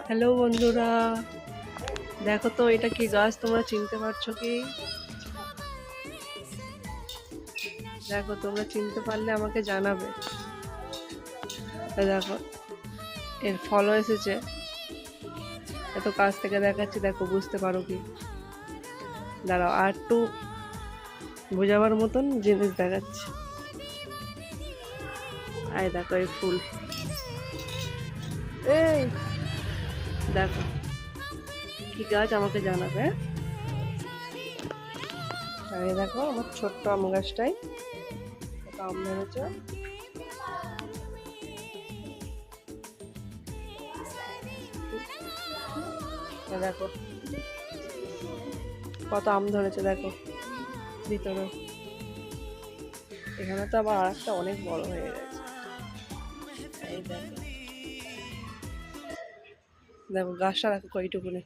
Hello বন্ধুরা, দেখো তো এটা কি গাছ, তোমরা চিনতে পারছো কি? দেখো, তোমরা চিনতে পারলে আমাকে জানাবে। দেখো, এর ফলও এসেছে। এত কাছ থেকে দেখাচ্ছি, দেখো বুঝতে পারো কি? দাঁড়াও, আর একটু বোঝাবার মতন জিনিস দেখাচ্ছি। আয় দেখো, এই ফুল, এই দেখো কি গাছ, আমাকে জানাবে। আর এই দেখো আমার ছোট্ট আম গাছটাই কত আম ধরেছে। দেখো কত আম ধরেছে, দেখো ভিতরে। এখানে তো আবার আর একটা অনেক বড় হয়ে গেছে। এই দেখো, দেখো গাছটা দেখো কইটুকুনি।